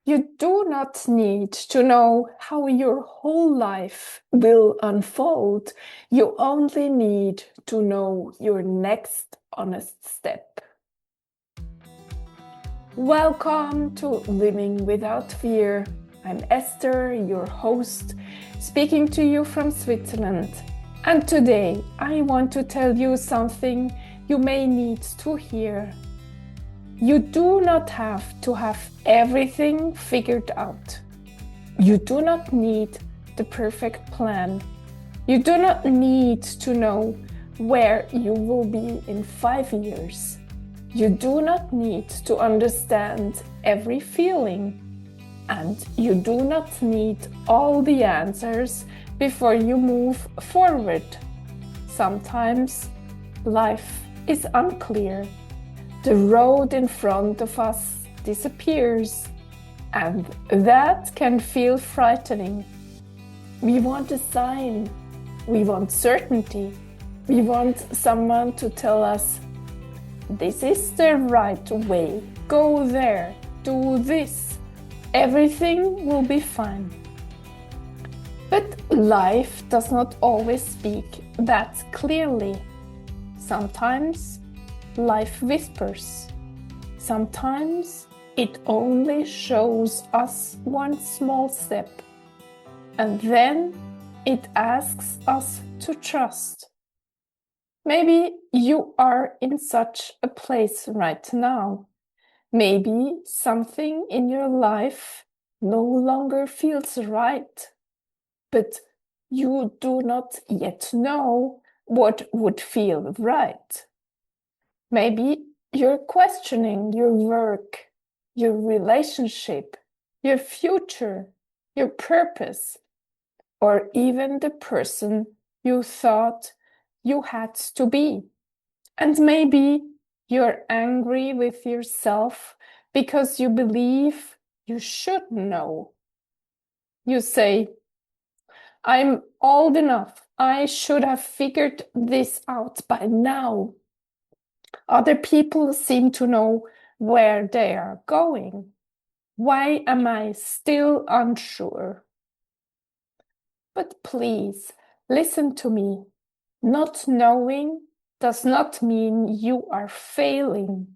You do not need to know how your whole life will unfold. You only need to know your next honest step. Welcome to Living Without Fear. I'm Esther, your host, speaking to you from Switzerland. And today I want to tell you something you may need to hear. You do not have to have everything figured out. You do not need the perfect plan. You do not need to know where you will be in 5 years. You do not need to understand every feeling. And you do not need all the answers before you move forward. Sometimes life is unclear. The road in front of us disappears, and that can feel frightening. We want a sign, we want certainty, we want someone to tell us, this is the right way, go there, do this, everything will be fine. But life does not always speak that clearly. Sometimes life whispers. Sometimes it only shows us one small step, and then it asks us to trust. Maybe you are in such a place right now. Maybe something in your life no longer feels right, but you do not yet know what would feel right. Maybe you're questioning your work, your relationship, your future, your purpose, or even the person you thought you had to be. And maybe you're angry with yourself because you believe you should know. You say, I'm old enough. I should have figured this out by now. Other people seem to know where they are going. Why am I still unsure? But please, listen to me. Not knowing does not mean you are failing.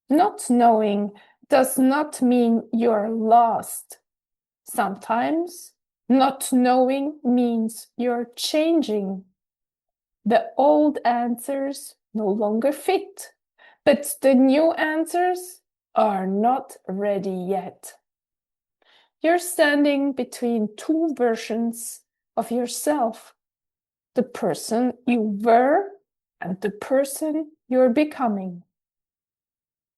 Not knowing does not mean you're lost. Sometimes not knowing means you're changing. The old answers no longer fit, but the new answers are not ready yet. You're standing between two versions of yourself, the person you were and the person you're becoming.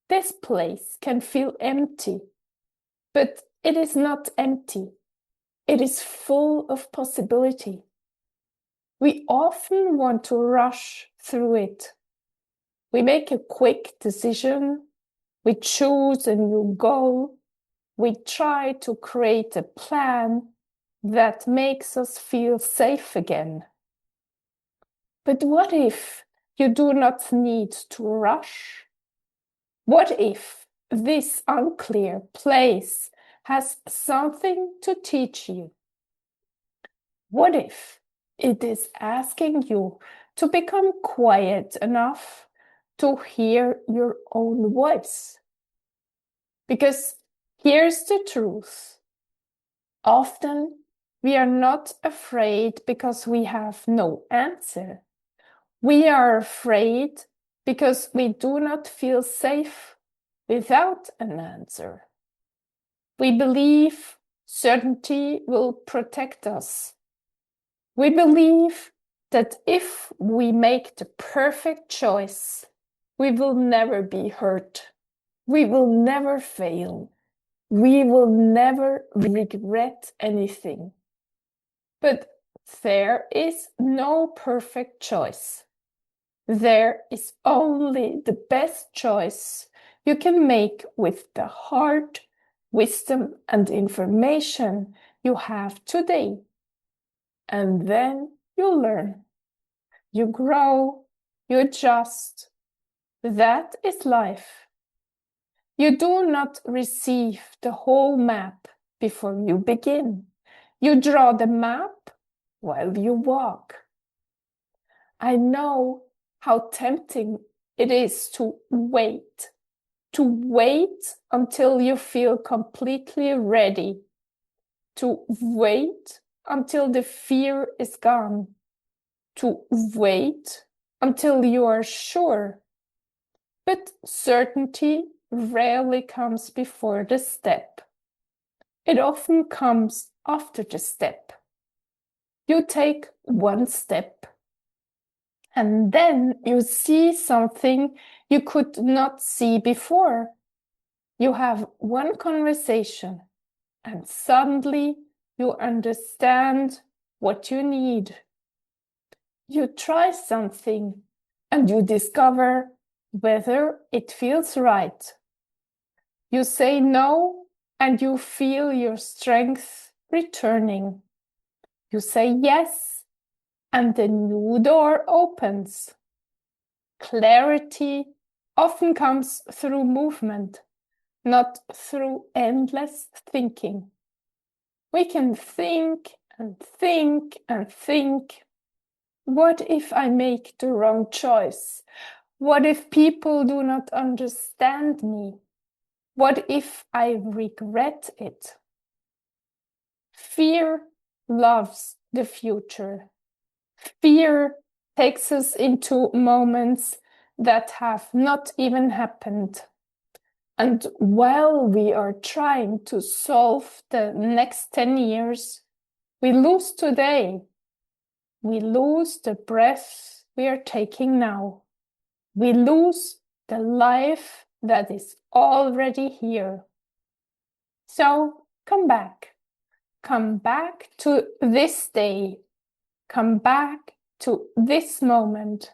This place can feel empty, but it is not empty. It is full of possibility. We often want to rush through it. We make a quick decision, we choose a new goal, we try to create a plan that makes us feel safe again. But what if you do not need to rush? What if this unclear place has something to teach you? What if it is asking you to become quiet enough to hear your own voice? Because here's the truth. Often we are not afraid because we have no answer. We are afraid because we do not feel safe without an answer. We believe certainty will protect us. We believe that if we make the perfect choice, we will never be hurt. We will never fail. We will never regret anything. But there is no perfect choice. There is only the best choice you can make with the heart, wisdom, and information you have today. And then you learn, you grow, you adjust. That is life. You do not receive the whole map before you begin. You draw the map while you walk. I know how tempting it is to wait until you feel completely ready, to wait until the fear is gone, to wait until you are sure. But certainty rarely comes before the step. It often comes after the step. You take one step, and then you see something you could not see before. You have one conversation, and suddenly you understand what you need. You try something, and you discover whether it feels right. You say no, and you feel your strength returning. You say yes, and the new door opens. Clarity often comes through movement, not through endless thinking. We can think and think and think. What if I make the wrong choice? What if people do not understand me? What if I regret it? Fear loves the future. Fear takes us into moments that have not even happened. And while we are trying to solve the next 10 years, we lose today. We lose the breath we are taking now. We lose the life that is already here. So come back. Come back to this day. Come back to this moment.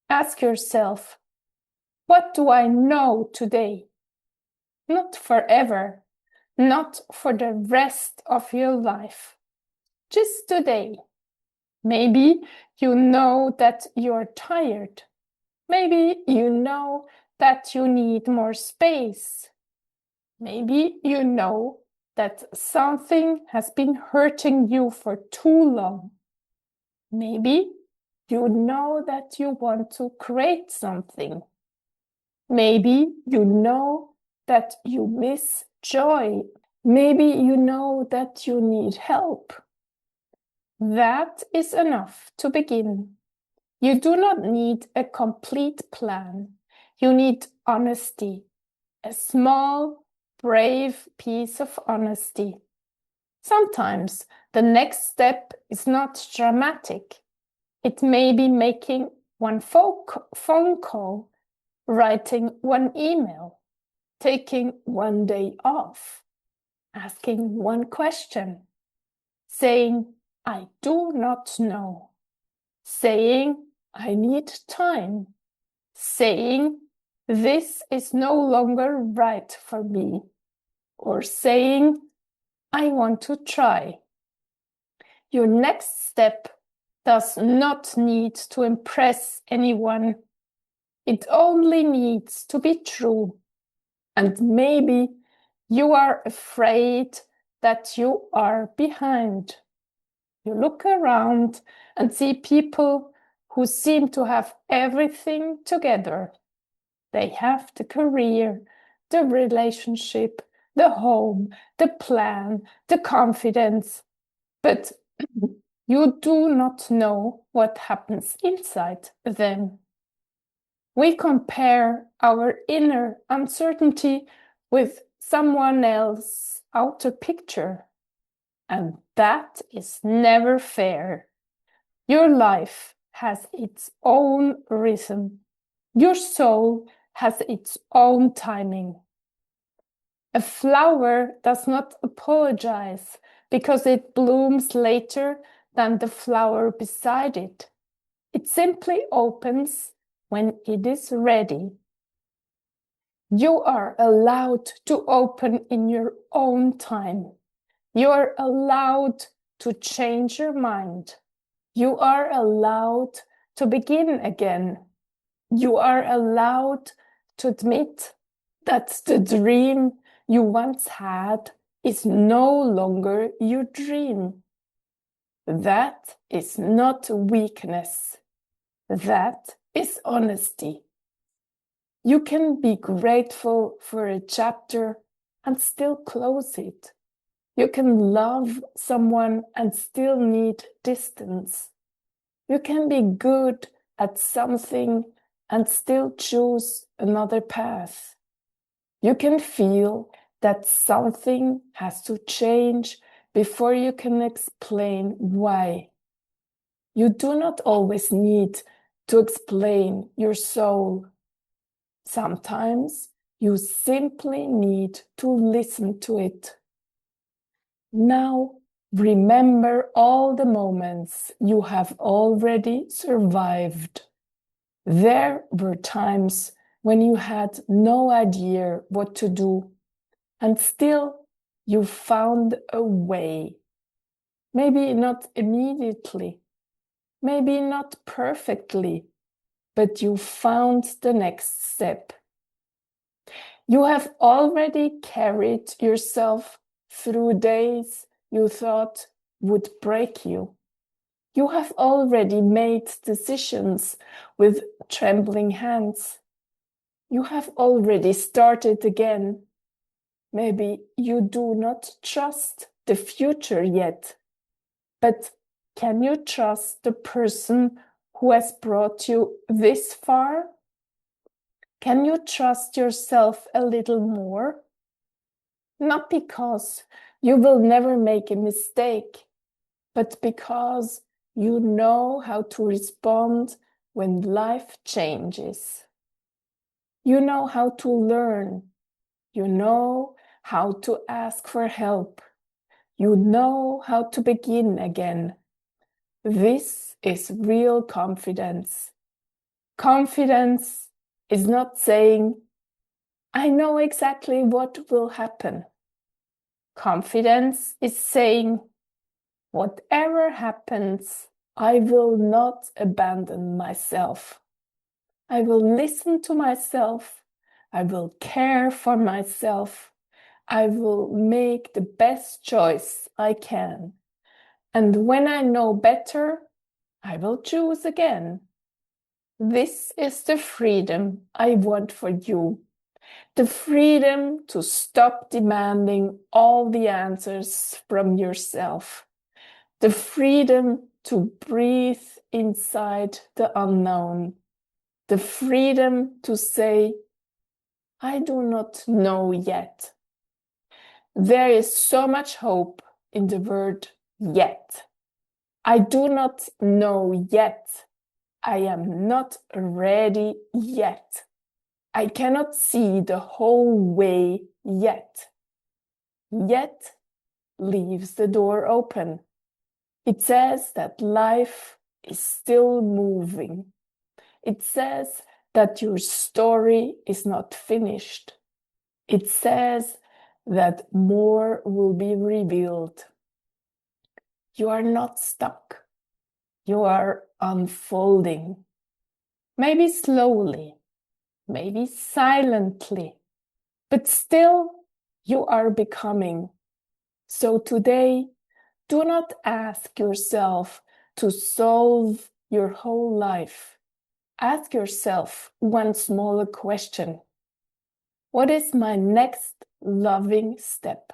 Ask yourself, what do I know today? Not forever, not for the rest of your life. Just today. Maybe you know that you're tired. Maybe you know that you need more space. Maybe you know that something has been hurting you for too long. Maybe you know that you want to create something. Maybe you know that you miss joy. Maybe you know that you need help. That is enough to begin. You do not need a complete plan. You need honesty, a small, brave piece of honesty. Sometimes the next step is not dramatic. It may be making one phone call, writing one email, taking one day off, asking one question, saying, I do not know, saying, I need time, saying, this is no longer right for me, or saying, I want to try. Your next step does not need to impress anyone. It only needs to be true. And maybe you are afraid that you are behind. You look around and see people who seem to have everything together. They have the career, the relationship, the home, the plan, the confidence. But you do not know what happens inside them. We compare our inner uncertainty with someone else's outer picture. And that is never fair. Your life has its own rhythm. Your soul has its own timing. A flower does not apologize because it blooms later than the flower beside it. It simply opens when it is ready. You are allowed to open in your own time. You are allowed to change your mind. You are allowed to begin again. You are allowed to admit that the dream you once had is no longer your dream. That is not weakness. That is honesty. You can be grateful for a chapter and still close it. You can love someone and still need distance. You can be good at something and still choose another path. You can feel that something has to change before you can explain why. You do not always need to explain your soul. Sometimes you simply need to listen to it. Now, remember all the moments you have already survived. There were times when you had no idea what to do, and still you found a way. Maybe not immediately, maybe not perfectly, but you found the next step. You have already carried yourself through days you thought would break you. You have already made decisions with trembling hands. You have already started again. Maybe you do not trust the future yet, but can you trust the person who has brought you this far? Can you trust yourself a little more? Not because you will never make a mistake, but because you know how to respond when life changes. You know how to learn. You know how to ask for help. You know how to begin again. This is real confidence. Confidence is not saying, I know exactly what will happen. Confidence is saying, whatever happens, I will not abandon myself. I will listen to myself. I will care for myself. I will make the best choice I can. And when I know better, I will choose again. This is the freedom I want for you. The freedom to stop demanding all the answers from yourself. The freedom to breathe inside the unknown. The freedom to say, I do not know yet. There is so much hope in the word yet. I do not know yet. I am not ready yet. I cannot see the whole way yet. Yet leaves the door open. It says that life is still moving. It says that your story is not finished. It says that more will be revealed. You are not stuck. You are unfolding. Maybe slowly, maybe silently, but still you are becoming. So today, do not ask yourself to solve your whole life. Ask yourself one smaller question. What is my next loving step?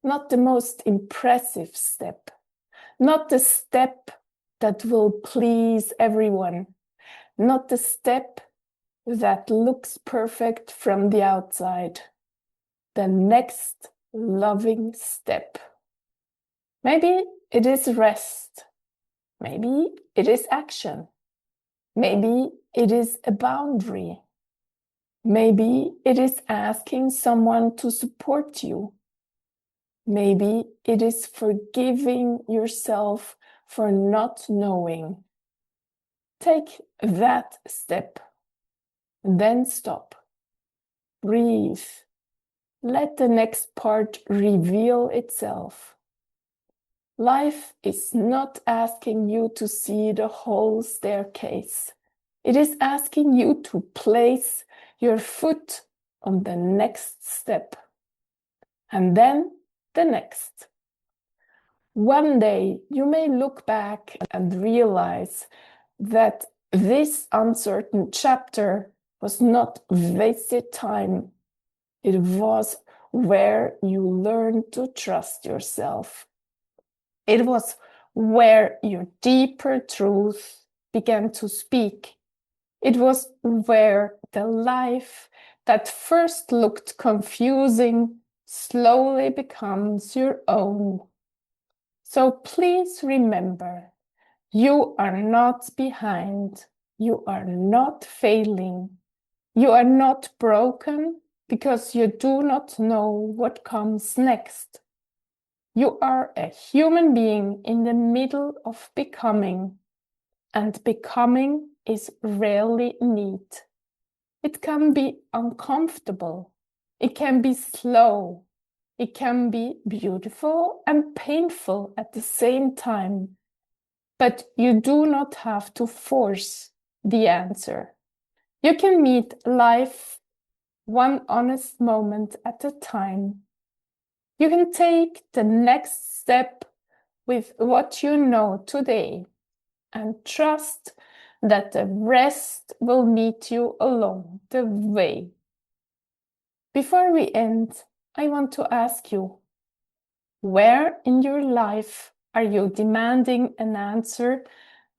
Not the most impressive step, not the step that will please everyone, not the step that looks perfect from the outside. The next loving step. Maybe it is rest. Maybe it is action. Maybe it is a boundary. Maybe it is asking someone to support you. Maybe it is forgiving yourself for not knowing. Take that step, then stop. Breathe. Let the next part reveal itself. Life is not asking you to see the whole staircase. It is asking you to place your foot on the next step, and then the next. One day you may look back and realize that this uncertain chapter was not wasted time. It was where you learned to trust yourself. It was where your deeper truth began to speak. It was where the life that first looked confusing slowly becomes your own. So please remember, you are not behind. You are not failing. You are not broken because you do not know what comes next. You are a human being in the middle of becoming, and becoming is rarely neat. It can be uncomfortable. It can be slow. It can be beautiful and painful at the same time. But you do not have to force the answer. You can meet life one honest moment at a time. You can take the next step with what you know today and trust that the rest will meet you along the way. Before we end, I want to ask you, where in your life are you demanding an answer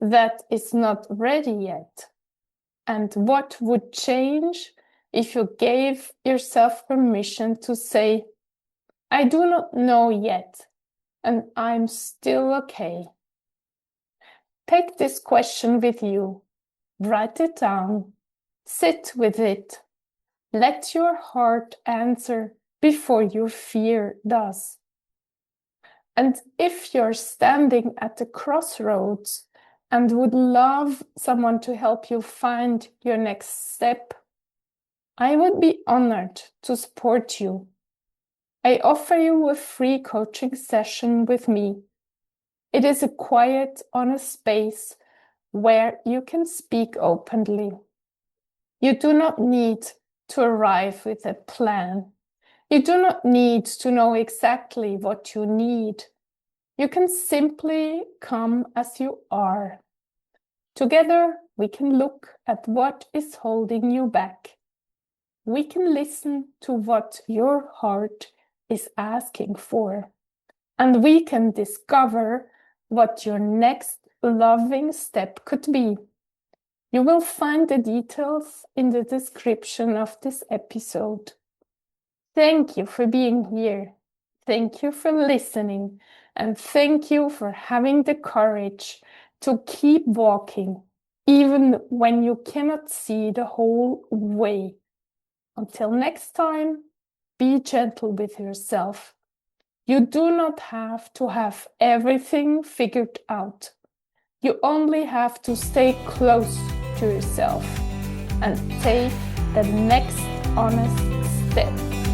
that is not ready yet? And what would change if you gave yourself permission to say, I do not know yet, and I'm still okay? Take this question with you, write it down, sit with it. Let your heart answer before your fear does. And if you're standing at the crossroads and would love someone to help you find your next step, I would be honored to support you. I offer you a free coaching session with me. It is a quiet, honest space where you can speak openly. You do not need to arrive with a plan. You do not need to know exactly what you need. You can simply come as you are. Together, we can look at what is holding you back. We can listen to what your heart is asking for. And we can discover what your next loving step could be. You will find the details in the description of this episode. Thank you for being here. Thank you for listening. And thank you for having the courage to keep walking, even when you cannot see the whole way. Until next time, be gentle with yourself. You do not have to have everything figured out. You only have to stay close to yourself and take the next honest step.